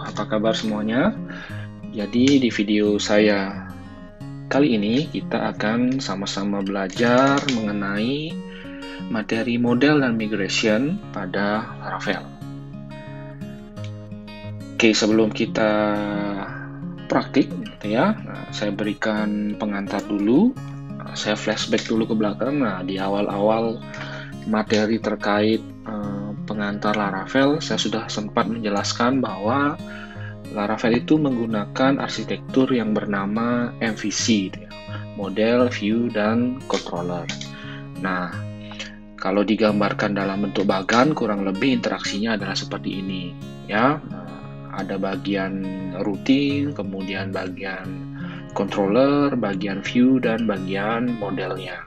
apa kabar semuanya? Jadi di video saya kali ini kita akan sama-sama belajar mengenai materi model dan migration pada Laravel. Oke, sebelum kita praktik ya, saya berikan pengantar dulu. Saya flashback dulu ke belakang. Nah, di awal-awal materi terkait pengantar Laravel, saya sudah sempat menjelaskan bahwa Laravel itu menggunakan arsitektur yang bernama MVC, gitu ya, model, view, dan controller. Nah, kalau digambarkan dalam bentuk bagan, kurang lebih interaksinya adalah seperti ini, ya. Ada bagian routing, kemudian bagian controller, bagian view, dan bagian modelnya.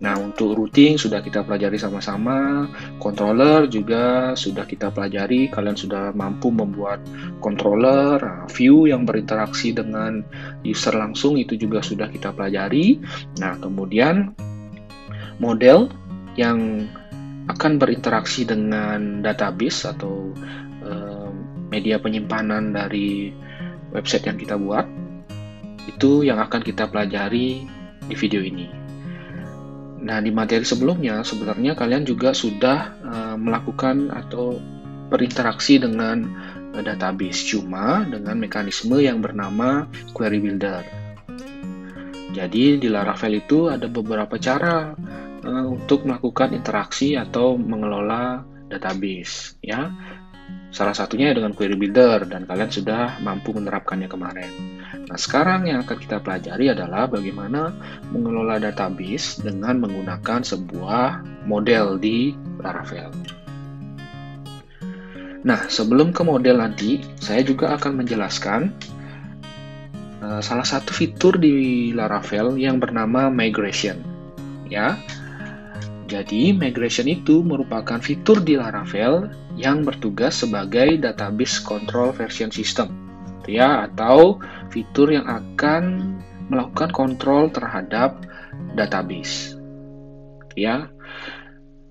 Nah, untuk routing sudah kita pelajari sama-sama, controller juga sudah kita pelajari, kalian sudah mampu membuat controller, view yang berinteraksi dengan user langsung itu juga sudah kita pelajari. Nah, kemudian model yang akan berinteraksi dengan database atau media penyimpanan dari website yang kita buat, itu yang akan kita pelajari di video ini. Nah, di materi sebelumnya sebenarnya kalian juga sudah melakukan atau berinteraksi dengan database, cuma dengan mekanisme yang bernama query builder. Jadi di Laravel itu ada beberapa cara untuk melakukan interaksi atau mengelola database, ya. Salah satunya dengan query builder, dan kalian sudah mampu menerapkannya kemarin. Nah, sekarang yang akan kita pelajari adalah bagaimana mengelola database dengan menggunakan sebuah model di Laravel. Nah, sebelum ke model nanti, saya juga akan menjelaskan salah satu fitur di Laravel yang bernama migration. Ya, jadi migration itu merupakan fitur di Laravel yang bertugas sebagai database control version system, ya, atau fitur yang akan melakukan kontrol terhadap database, ya.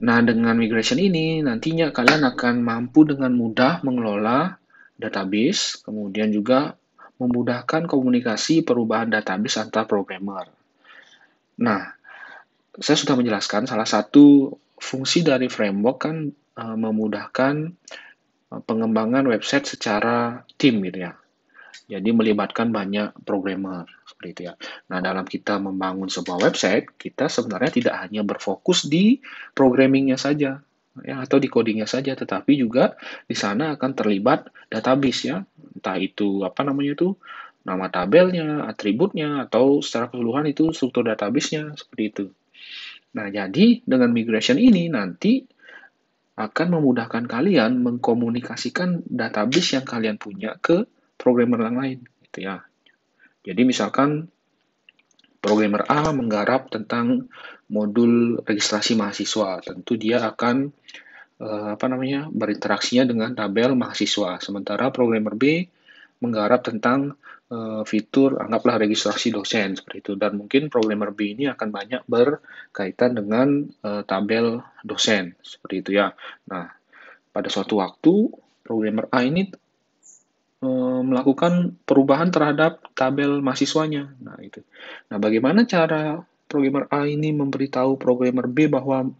Nah, dengan migration ini nantinya kalian akan mampu dengan mudah mengelola database, kemudian juga memudahkan komunikasi perubahan database antar programmer. Nah, saya sudah menjelaskan salah satu fungsi dari framework kan memudahkan pengembangan website secara tim, gitu ya. Jadi melibatkan banyak programmer seperti itu ya. Nah, dalam kita membangun sebuah website, kita sebenarnya tidak hanya berfokus di programmingnya saja, ya, atau di codingnya saja, tetapi juga di sana akan terlibat database, ya. Entah itu nama tabelnya, atributnya, atau secara keseluruhan itu struktur database-nya seperti itu. Nah, jadi dengan migration ini nanti akan memudahkan kalian mengkomunikasikan database yang kalian punya ke programmer yang lain, gitu ya. Jadi misalkan programmer A menggarap tentang modul registrasi mahasiswa, tentu dia akan berinteraksinya dengan tabel mahasiswa. Sementara programmer B menggarap tentang fitur, anggaplah registrasi dosen seperti itu, dan mungkin programmer B ini akan banyak berkaitan dengan tabel dosen seperti itu ya. Nah, pada suatu waktu programmer A ini melakukan perubahan terhadap tabel mahasiswanya. Nah, itu. Nah, bagaimana cara programmer A ini memberitahu programmer B bahwa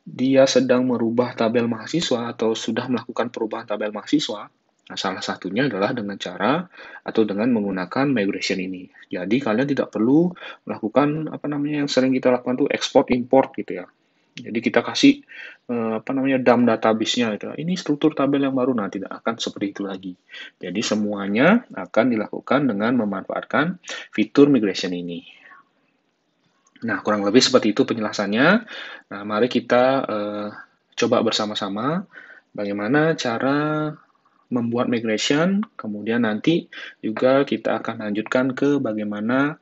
dia sedang merubah tabel mahasiswa atau sudah melakukan perubahan tabel mahasiswa? Nah, salah satunya adalah dengan cara atau dengan menggunakan migration ini. Jadi kalian tidak perlu melakukan yang sering kita lakukan tuh export import gitu ya. Jadi kita kasih dump database-nya gitu. Ini struktur tabel yang baru, nah tidak akan seperti itu lagi. Jadi semuanya akan dilakukan dengan memanfaatkan fitur migration ini. Nah, kurang lebih seperti itu penjelasannya. Nah, mari kita coba bersama-sama bagaimana cara membuat migration, kemudian nanti juga kita akan lanjutkan ke bagaimana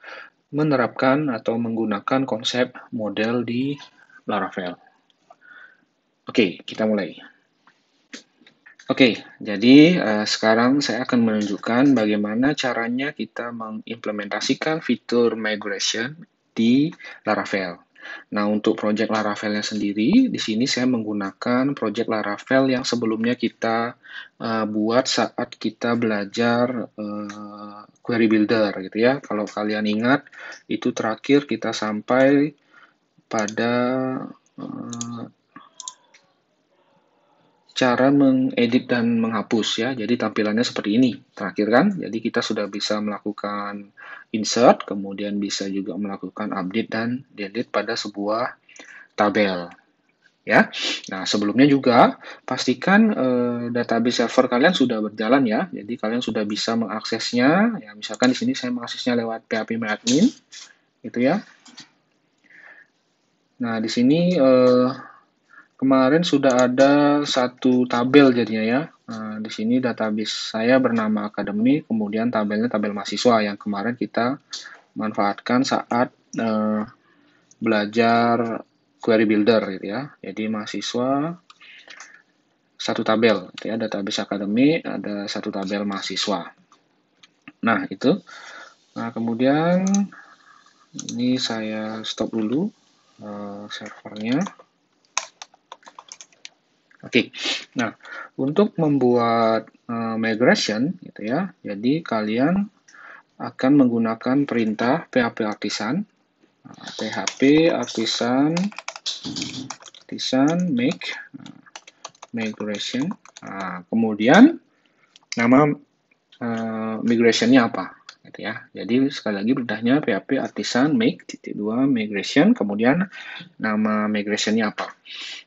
menerapkan atau menggunakan konsep model di Laravel. Oke, kita mulai. Oke, jadi sekarang saya akan menunjukkan bagaimana caranya kita mengimplementasikan fitur migration di Laravel. Nah, untuk project Laravel-nya sendiri, di sini saya menggunakan project Laravel yang sebelumnya kita buat saat kita belajar Query Builder gitu ya. Kalau kalian ingat, itu terakhir kita sampai pada cara mengedit dan menghapus ya. Jadi tampilannya seperti ini. Terakhir kan, jadi kita sudah bisa melakukan insert, kemudian bisa juga melakukan update dan delete pada sebuah tabel. Ya, nah sebelumnya juga pastikan database server kalian sudah berjalan ya. Jadi kalian sudah bisa mengaksesnya. Ya, misalkan di sini saya mengaksesnya lewat php-admin, gitu ya. Nah di sini kemarin sudah ada satu tabel jadinya ya. Nah, di sini database saya bernama akademik, kemudian tabelnya tabel mahasiswa yang kemarin kita manfaatkan saat belajar Query Builder gitu ya. Jadi mahasiswa satu tabel, gitu ya, database akademik, ada satu tabel mahasiswa. Nah, itu. Nah, kemudian ini saya stop dulu servernya. Oke, nah untuk membuat migration gitu ya, jadi kalian akan menggunakan perintah php artisan, php artisan make migration. Nah, kemudian nama migrationnya apa? Gitu ya. Jadi sekali lagi perintahnya php artisan make -2 migration, kemudian nama migrationnya apa?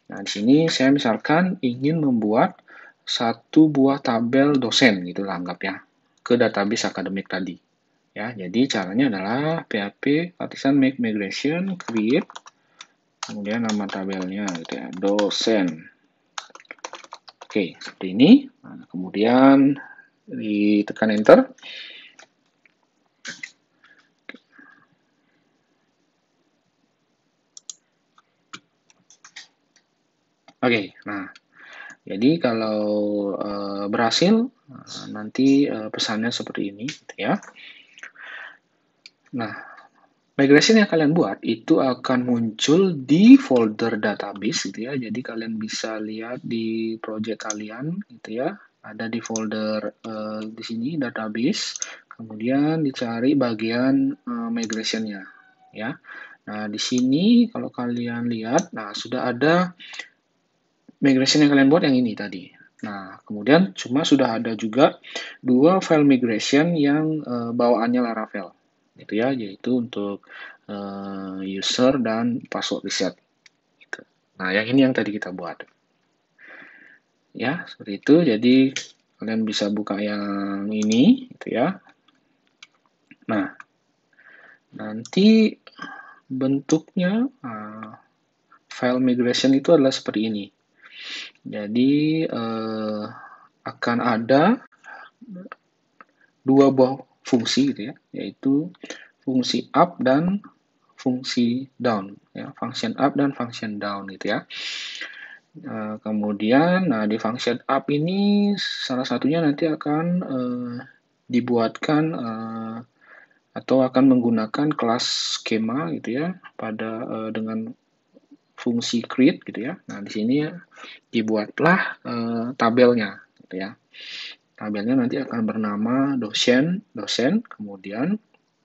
Nah, di sini saya misalkan ingin membuat satu buah tabel dosen, gitu lah anggap ya, ke database akademik tadi. Ya, jadi caranya adalah php artisan make migration create, kemudian nama tabelnya gitu ya, dosen. Oke, seperti ini. Nah, kemudian ditekan enter. Oke, nah jadi kalau berhasil, nanti pesannya seperti ini, gitu ya. Nah, migration yang kalian buat itu akan muncul di folder database, gitu ya. Jadi kalian bisa lihat di project kalian, gitu ya. Ada di folder di sini database, kemudian dicari bagian migration-nya, ya. Nah, di sini kalau kalian lihat, nah sudah ada migration yang kalian buat yang ini tadi. Nah, kemudian cuma sudah ada juga dua file migration yang bawaannya Laravel, gitu ya, yaitu untuk user dan password reset. Gitu. Nah, yang ini yang tadi kita buat. Ya, seperti itu. Jadi kalian bisa buka yang ini, gitu ya. Nah, nanti bentuknya file migration itu adalah seperti ini. Jadi akan ada dua buah fungsi gitu ya, yaitu fungsi up dan fungsi down ya, function up dan function down gitu ya. Kemudian nah di function up ini salah satunya nanti akan dibuatkan atau akan menggunakan kelas skema gitu ya pada dengan fungsi create gitu ya. Nah, di sini dibuatlah tabelnya gitu ya. Tabelnya nanti akan bernama dosen, kemudian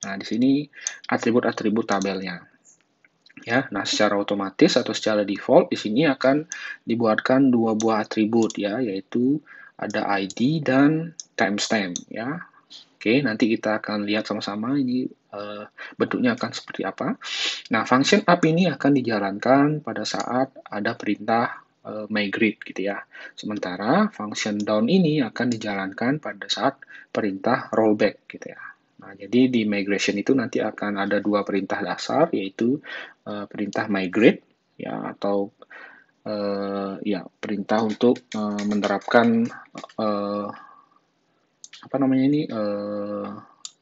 nah di sini atribut-atribut tabelnya. Ya, nah secara otomatis atau secara default di sini akan dibuatkan dua buah atribut ya, yaitu ada ID dan timestamp ya. Oke, nanti kita akan lihat sama-sama ini bentuknya akan seperti apa. Nah, function up ini akan dijalankan pada saat ada perintah migrate gitu ya. Sementara function down ini akan dijalankan pada saat perintah rollback gitu ya. Nah, jadi di migration itu nanti akan ada dua perintah dasar, yaitu perintah migrate ya atau ya perintah untuk menerapkan apa namanya ini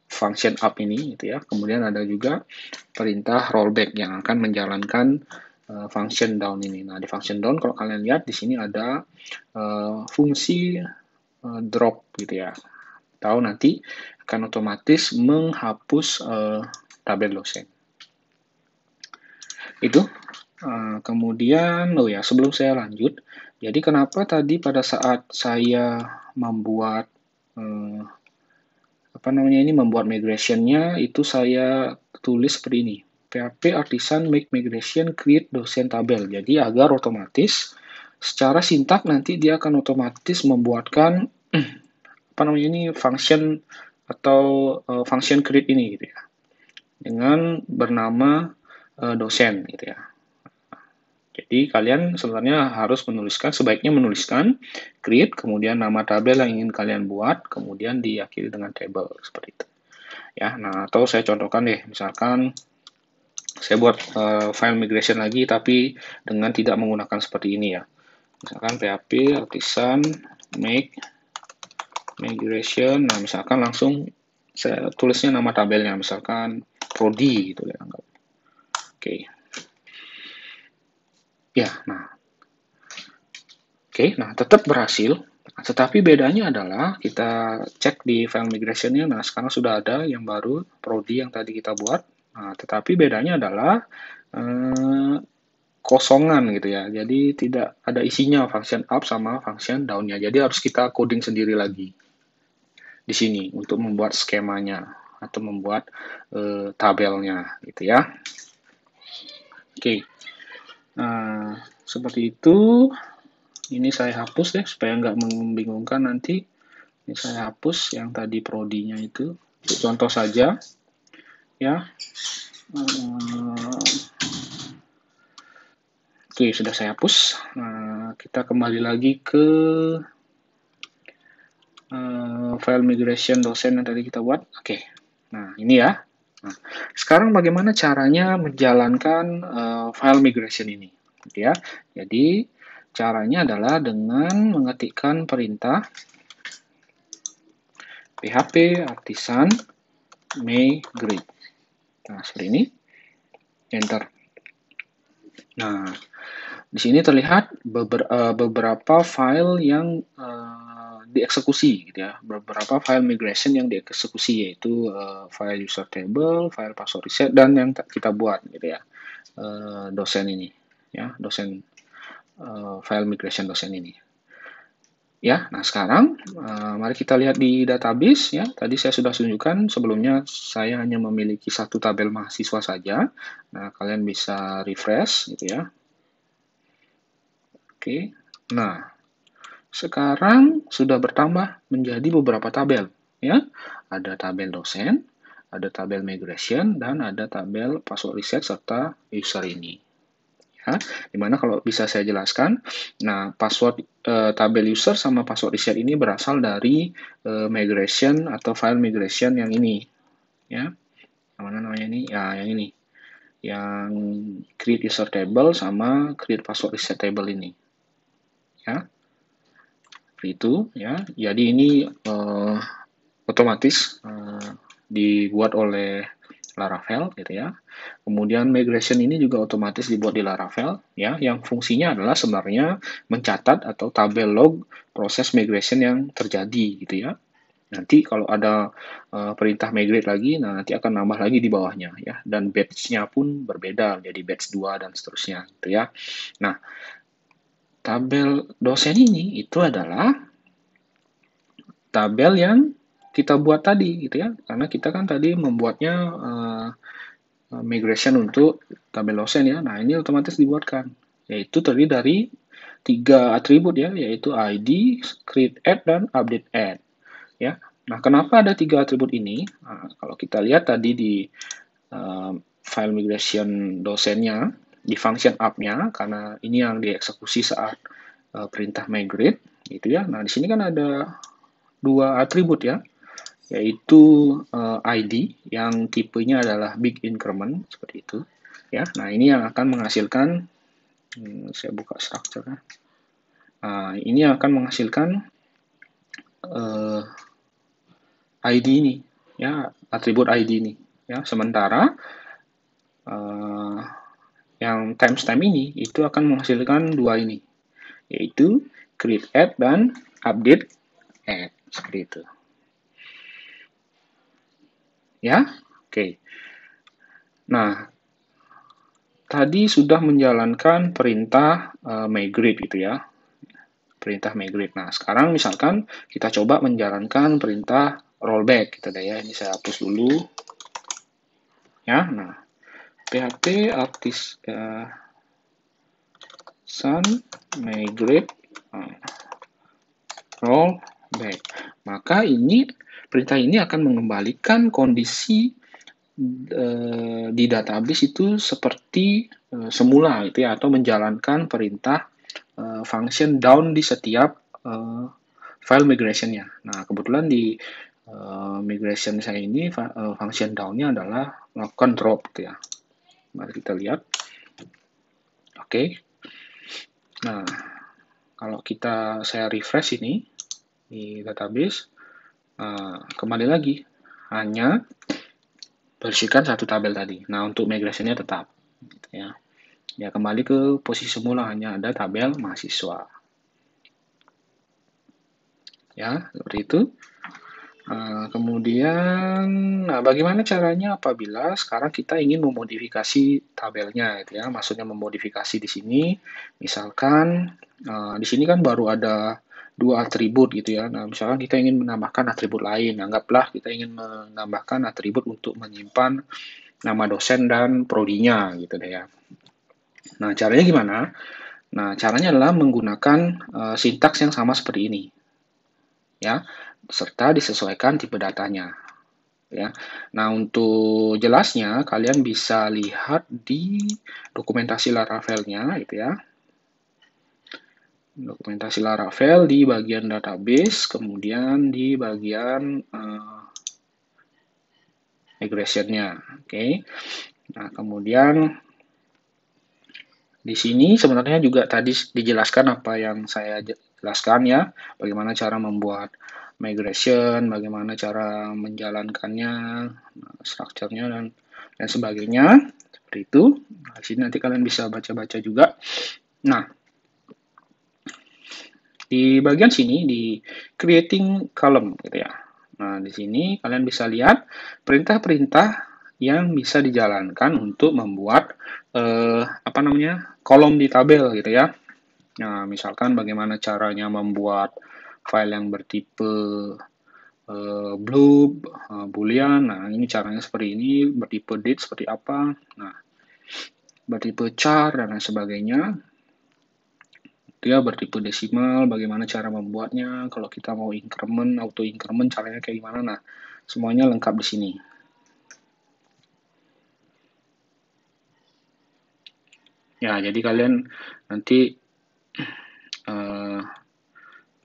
function up ini gitu ya. Kemudian ada juga perintah rollback yang akan menjalankan function down ini. Nah, di function down kalau kalian lihat di sini ada fungsi drop gitu ya. Tahu nanti akan otomatis menghapus tabel dosen. Itu. Kemudian, oh ya, sebelum saya lanjut, jadi kenapa tadi pada saat saya membuat membuat migration-nya itu saya tulis seperti ini. PHP Artisan make migration create dosen tabel. Jadi agar otomatis secara sintak nanti dia akan otomatis membuatkan function atau function create ini gitu ya. Dengan bernama dosen gitu ya. Jadi kalian sebenarnya harus sebaiknya menuliskan create, kemudian nama tabel yang ingin kalian buat, kemudian diakhiri dengan table seperti itu. Ya, nah atau saya contohkan deh, misalkan saya buat file migration lagi, tapi dengan tidak menggunakan seperti ini ya. Misalkan PHP artisan make migration, nah misalkan langsung saya tulisnya nama tabelnya, misalkan prodi gitu ya. Oke. Ya, nah tetap berhasil. Tetapi bedanya adalah kita cek di file migration-nya. Nah, sekarang sudah ada yang baru, prodi yang tadi kita buat. Nah, tetapi bedanya adalah kosongan gitu ya. Jadi tidak ada isinya function up sama function down-nya. Jadi harus kita coding sendiri lagi di sini untuk membuat skemanya atau membuat tabelnya gitu ya. Oke. Nah, seperti itu. Ini saya hapus deh supaya nggak membingungkan nanti. Ini saya hapus yang tadi prodinya itu. Contoh saja ya. Oke, sudah saya hapus. Nah, kita kembali lagi ke file migration dosen yang tadi kita buat. Oke. Nah, ini ya. Nah, sekarang bagaimana caranya menjalankan file migration ini? Ya. Jadi, caranya adalah dengan mengetikkan perintah PHP artisan migrate. Nah, seperti ini. Enter. Nah, di sini terlihat beberapa file yang dieksekusi, gitu ya. Beberapa file migration yang dieksekusi, yaitu file user table, file password reset, dan yang kita buat, gitu ya. Dosen ini, ya, dosen file migration dosen ini. Ya, nah sekarang mari kita lihat di database ya. Tadi saya sudah tunjukkan sebelumnya saya hanya memiliki satu tabel mahasiswa saja. Nah, kalian bisa refresh gitu ya. Oke. Nah, sekarang sudah bertambah menjadi beberapa tabel ya. Ada tabel dosen, ada tabel migration, dan ada tabel password reset serta user ini. Ya, dimana kalau bisa saya jelaskan, nah password tabel user sama password reset ini berasal dari migration atau file migration yang ini, ya, yang mana namanya ini, ya yang ini, yang create user table sama create password reset table ini, ya, itu, ya. Jadi ini otomatis dibuat oleh Laravel gitu ya. Kemudian migration ini juga otomatis dibuat di Laravel ya, yang fungsinya adalah sebenarnya mencatat atau tabel log proses migration yang terjadi gitu ya. Nanti kalau ada perintah migrate lagi, nah nanti akan nambah lagi di bawahnya ya, dan batch-nya pun berbeda jadi batch 2 dan seterusnya gitu ya. Nah, tabel dosen ini itu adalah tabel yang kita buat tadi gitu ya, karena kita kan tadi membuatnya migration untuk tabel dosen ya. Nah, ini otomatis dibuatkan, yaitu terdiri dari 3 atribut ya, yaitu ID, create add, dan update add. Ya. Nah, kenapa ada 3 atribut ini? Nah, kalau kita lihat tadi di file migration dosennya, di function up-nya, karena ini yang dieksekusi saat perintah migrate, gitu ya. Nah, di sini kan ada 2 atribut ya, yaitu ID yang tipenya adalah big increment seperti itu ya. Nah, ini yang akan menghasilkan saya buka structure. Nah, ini yang akan menghasilkan ID ini ya, atribut ID ini ya. Sementara yang timestamp ini itu akan menghasilkan 2 ini, yaitu create add dan update add seperti itu. Ya, oke. Nah, tadi sudah menjalankan perintah migrate gitu ya. Perintah migrate. Nah, sekarang misalkan kita coba menjalankan perintah rollback gitu deh ya. Ini saya hapus dulu. Ya, nah, php artisan migrate rollback. Maka perintah ini akan mengembalikan kondisi di database itu seperti semula gitu ya, atau menjalankan perintah function down di setiap file migration-nya. Nah, kebetulan di migration saya ini function down-nya adalah melakukan drop gitu ya. Mari kita lihat. Oke. Nah, kalau saya refresh ini di database, kembali lagi hanya bersihkan satu tabel tadi. Nah, untuk migration-nya tetap gitu ya. Ya, kembali ke posisi semula, hanya ada tabel mahasiswa. Ya, seperti itu. Kemudian, bagaimana caranya apabila sekarang kita ingin memodifikasi tabelnya, gitu ya? Maksudnya memodifikasi di sini, misalkan di sini kan baru ada 2 atribut gitu ya. Nah, misalkan kita ingin menambahkan atribut lain, anggaplah kita ingin menambahkan atribut untuk menyimpan nama dosen dan prodinya, gitu deh ya. Nah, caranya gimana? Nah, caranya adalah menggunakan sintaks yang sama seperti ini, ya, serta disesuaikan tipe datanya. Ya. Nah, untuk jelasnya kalian bisa lihat di dokumentasi Laravel-nya gitu ya. Dokumentasi Laravel di bagian database, kemudian di bagian migration-nya. Oke. Nah, kemudian di sini sebenarnya juga tadi dijelaskan apa yang saya jelaskan ya, bagaimana cara membuat migration, bagaimana cara menjalankannya, strukturnya dan sebagainya. Seperti itu. Nah, di sini nanti kalian bisa baca-baca juga. Nah, di bagian sini di creating column gitu ya. Nah, di sini kalian bisa lihat perintah-perintah yang bisa dijalankan untuk membuat kolom di tabel gitu ya. Nah, misalkan bagaimana caranya membuat file yang bertipe blob, boolean. Nah, ini caranya seperti ini, bertipe date seperti apa. Nah, bertipe char dan lain sebagainya. Dia bertipe desimal, bagaimana cara membuatnya. Kalau kita mau increment, auto increment, caranya kayak gimana. Nah, semuanya lengkap di sini. Ya, jadi kalian nanti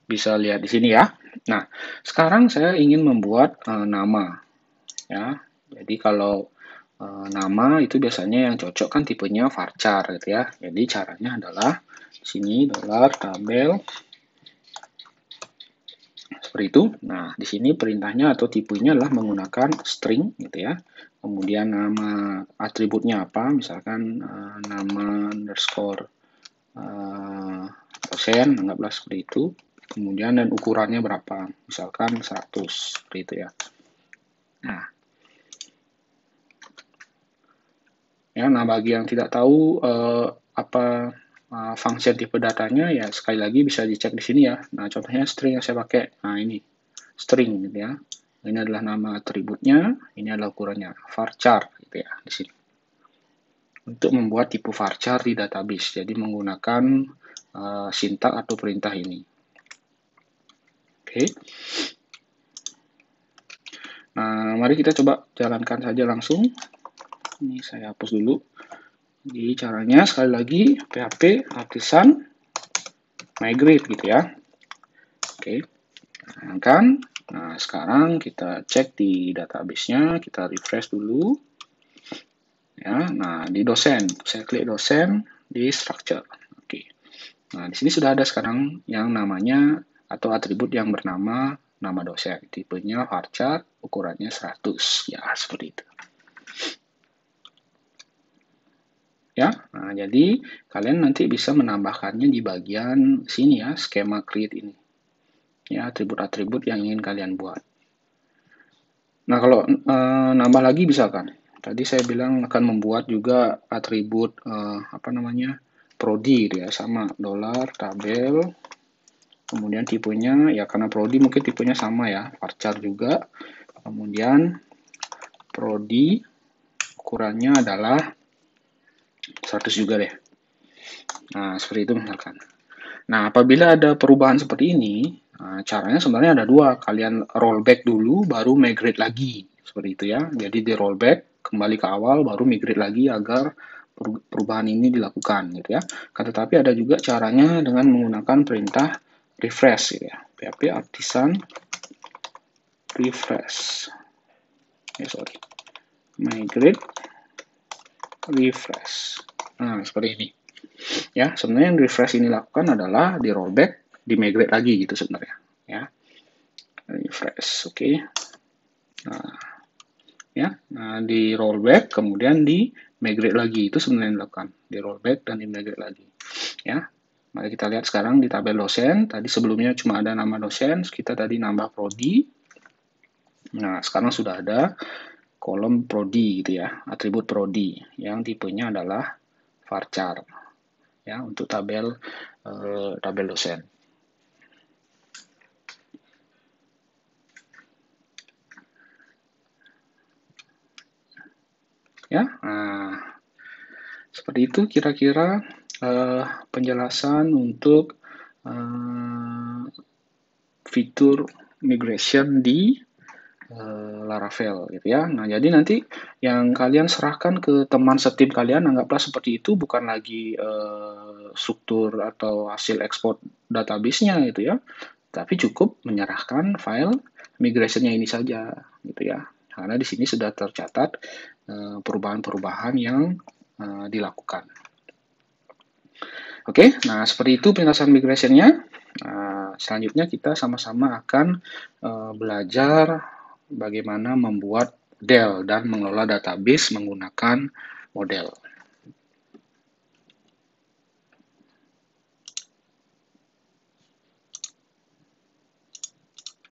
bisa lihat di sini ya. Nah, sekarang saya ingin membuat nama. Ya, jadi kalau nama itu biasanya yang cocok kan tipenya varchar gitu ya. Jadi caranya adalah di sini $tabel seperti itu. Nah, di sini perintahnya atau tipenya adalah menggunakan string gitu ya. Kemudian nama atributnya apa? Misalkan nama underscore dosen, anggaplah seperti itu. Kemudian dan ukurannya berapa? Misalkan 100 seperti itu ya. Nah, bagi yang tidak tahu apa function tipe datanya, ya sekali lagi bisa dicek di sini ya. Nah, contohnya string yang saya pakai. Nah, ini string gitu ya. Ini adalah nama atributnya, ini adalah ukurannya, varchar gitu ya di sini. Untuk membuat tipe varchar di database, jadi menggunakan sintak atau perintah ini. Oke. Nah, mari kita coba jalankan saja langsung. Ini saya hapus dulu. Jadi caranya sekali lagi php artisan migrate gitu ya. Oke. Jalankan. Nah, sekarang kita cek di database-nya, kita refresh dulu. Ya, nah di dosen, saya klik dosen di structure. Oke. Nah, di sini sudah ada sekarang yang namanya atau atribut yang bernama nama dosen. Tipenya varchar, ukurannya 100. Ya, seperti itu. Ya, nah jadi kalian nanti bisa menambahkannya di bagian sini ya, skema create ini. Ya, atribut-atribut yang ingin kalian buat. Nah, kalau nambah lagi bisa kan? tadi saya bilang akan membuat juga atribut prodi ya, sama dolar tabel, kemudian tipenya ya karena prodi mungkin tipenya sama ya, varchar juga, kemudian prodi ukurannya adalah 100 juga deh. Nah, seperti itu misalkan. Nah, apabila ada perubahan seperti ini, caranya sebenarnya ada dua. Kalian rollback dulu, baru migrate lagi. Seperti itu ya. Jadi di rollback, kembali ke awal, baru migrate lagi agar perubahan ini dilakukan gitu ya. Tetapi ada juga caranya dengan menggunakan perintah refresh gitu ya. PHP artisan refresh. Migrate refresh. Nah, seperti ini. Ya, sebenarnya yang refresh ini lakukan adalah di rollback, di migrate lagi gitu sebenarnya. Ya, refresh, oke. Nah, di rollback kemudian di migrate lagi itu sebenarnya yang dilakukan, di rollback dan di migrate lagi. Ya, mari kita lihat sekarang di tabel dosen. Tadi sebelumnya cuma ada nama dosen, kita tadi nambah prodi. Nah, sekarang sudah ada kolom prodi gitu ya, atribut prodi yang tipenya adalah varchar. Ya, untuk tabel dosen. Ya, nah, seperti itu kira-kira penjelasan untuk fitur migration di Laravel gitu ya. Nah, jadi nanti yang kalian serahkan ke teman setim kalian, anggaplah seperti itu, bukan lagi struktur atau hasil ekspor database-nya gitu ya, tapi cukup menyerahkan file migration-nya ini saja gitu ya. Karena di sini sudah tercatat perubahan-perubahan yang dilakukan. Oke, nah seperti itu penjelasan migration-nya. Selanjutnya kita sama-sama akan belajar bagaimana membuat model dan mengelola database menggunakan model.